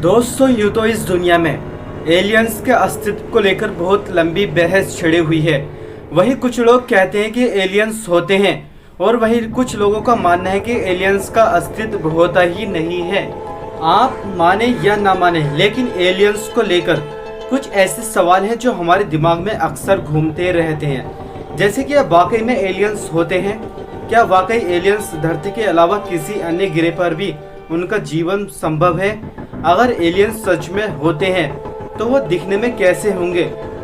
दोस्तों, यूँ तो इस दुनिया में एलियंस के अस्तित्व को लेकर बहुत लंबी बहस छिड़ी हुई है। वहीं कुछ लोग कहते हैं कि एलियंस होते हैं और वहीं कुछ लोगों का मानना है कि एलियंस का अस्तित्व होता ही नहीं है। आप माने या ना माने, लेकिन एलियंस को लेकर कुछ ऐसे सवाल हैं जो हमारे दिमाग में अक्सर घूमते रहते हैं। जैसे कि वाकई में एलियंस होते हैं? क्या वाकई एलियंस धरती के अलावा किसी अन्य ग्रह पर भी उनका जीवन संभव है? अगर एलियंस सच में होते हैं तो वो दिखने में कैसे होंगे,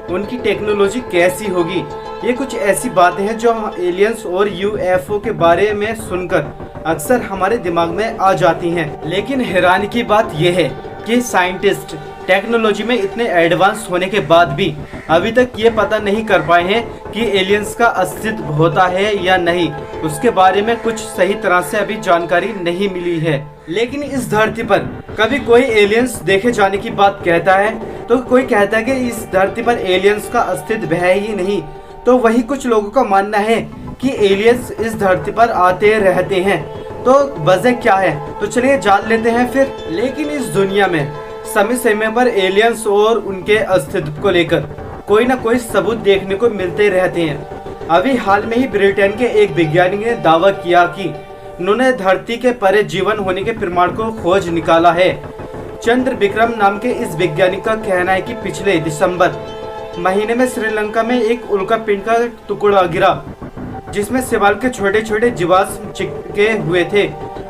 उनकी टेक्नोलॉजी कैसी होगी? ये कुछ ऐसी बातें हैं जो एलियंस और यूएफओ के बारे में सुनकर अक्सर हमारे दिमाग में आ जाती हैं। लेकिन हैरानी की बात यह है कि साइंटिस्ट टेक्नोलॉजी में इतने एडवांस होने के बाद भी अभी तक ये पता नहीं कर पाए हैं कि एलियंस का अस्तित्व होता है या नहीं। उसके बारे में कुछ सही तरह से अभी जानकारी नहीं मिली है। लेकिन इस धरती पर कभी कोई एलियंस देखे जाने की बात कहता है तो कोई कहता है कि इस धरती पर एलियंस का अस्तित्व है ही नहीं। तो वही कुछ लोगों का मानना है कि एलियंस इस धरती पर आते रहते हैं। तो वजह क्या है, तो चलिए जान लेते हैं फिर। लेकिन इस दुनिया में समय समय पर एलियंस और उनके अस्तित्व को लेकर कोई ना कोई सबूत देखने को मिलते रहते हैं। अभी हाल में ही ब्रिटेन के एक वैज्ञानिक ने दावा किया कि उन्होंने धरती के परे जीवन होने के प्रमाण को खोज निकाला है। चंद्र विक्रम नाम के इस वैज्ञानिक का कहना है कि पिछले दिसंबर महीने में श्रीलंका में एक उल्कापिंड का टुकड़ा गिरा जिसमें शैवाल के छोटे छोटे जीवाश्म चिपके हुए थे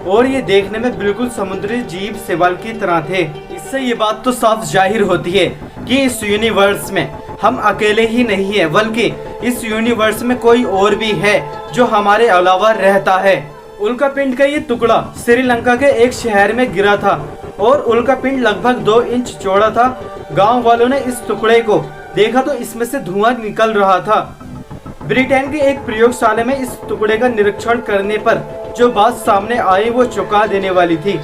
और ये देखने में बिल्कुल समुद्री जीव शैवाल की तरह थे। इससे ये बात तो साफ जाहिर होती है कि इस यूनिवर्स में हम अकेले ही नहीं है, बल्कि इस यूनिवर्स में कोई और भी है जो हमारे अलावा रहता है। उल्कापिंड का ये टुकड़ा श्रीलंका के एक शहर में गिरा था और उल्कापिंड लगभग 2 इंच चौड़ा था। गांव वालों ने इस टुकड़े को देखा तो इसमें से धुआं निकल रहा था। ब्रिटेन की एक प्रयोगशाला में इस टुकड़े का निरीक्षण करने पर जो बात सामने आई वो चौंका देने वाली थी।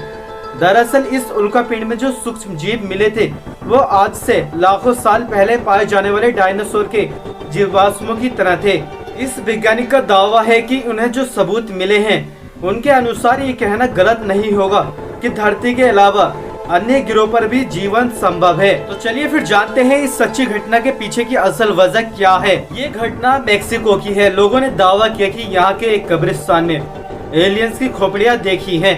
दरअसल इस उल्कापिंड में जो सूक्ष्म जीव मिले थे वो आज से लाखों साल पहले पाए जाने वाले डायनासोर के जीवाश्मों की तरह थे। इस वैज्ञानिक का दावा है कि उन्हें जो सबूत मिले हैं उनके अनुसार ये कहना गलत नहीं होगा कि धरती के अलावा अन्य ग्रहों पर भी जीवन संभव है। तो चलिए फिर जानते हैं इस सच्ची घटना के पीछे की असल वजह क्या है। ये घटना मेक्सिको की है। लोगों ने दावा किया कि यहाँ के एक कब्रिस्तान में एलियंस की खोपड़ियाँ देखी हैं।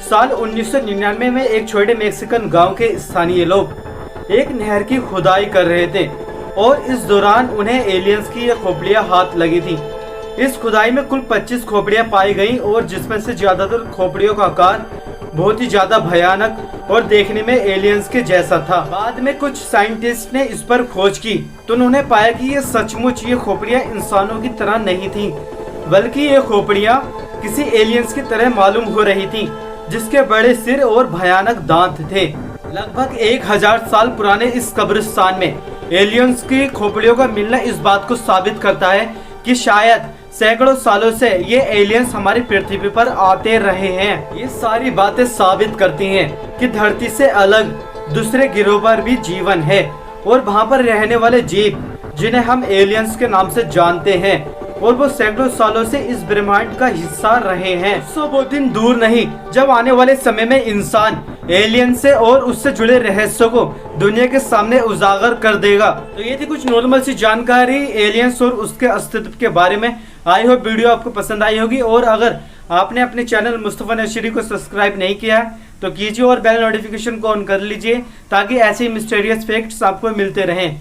साल 1999 में एक छोटे मेक्सिकन गांव के स्थानीय लोग एक नहर की खुदाई कर रहे थे और इस दौरान उन्हें एलियंस की ये खोपड़ियाँ हाथ लगी थी। इस खुदाई में कुल 25 खोपड़ियाँ पाई गई और जिसमें से ज्यादातर खोपड़ियों का आकार बहुत ही ज्यादा भयानक और देखने में एलियंस के जैसा था। बाद में कुछ साइंटिस्ट ने इस पर खोज की तो उन्होंने पाया कि ये सचमुच ये खोपड़ियाँ इंसानों की तरह नहीं थी, बल्कि ये खोपड़ियाँ किसी एलियंस की तरह मालूम हो रही थी, जिसके बड़े सिर और भयानक दांत थे। लगभग 1000 साल पुराने इस कब्रिस्तान में एलियंस की खोपड़ियों का मिलना इस बात को साबित करता है कि शायद सैकड़ों सालों से ये एलियंस हमारी पृथ्वी पर आते रहे हैं। ये सारी बातें साबित करती हैं कि धरती से अलग दूसरे ग्रहों पर भी जीवन है और वहाँ पर रहने वाले जीव जिन्हें हम एलियंस के नाम से जानते हैं और वो सैकड़ों सालों से इस ब्रह्मांड का हिस्सा रहे हैं। वो दिन दूर नहीं जब आने वाले समय में इंसान एलियन से और उससे जुड़े रहस्यों को दुनिया के सामने उजागर कर देगा। तो ये थी कुछ नॉर्मल सी जानकारी एलियंस और उसके अस्तित्व के बारे में। आई होप वीडियो आपको पसंद आई होगी और अगर आपने अपने चैनल मुस्तफा नशीरी को सब्सक्राइब नहीं किया तो कीजिए और बेल नोटिफिकेशन को ऑन कर लीजिए ताकि ऐसे मिस्टीरियस फैक्ट्स आपको मिलते रहें।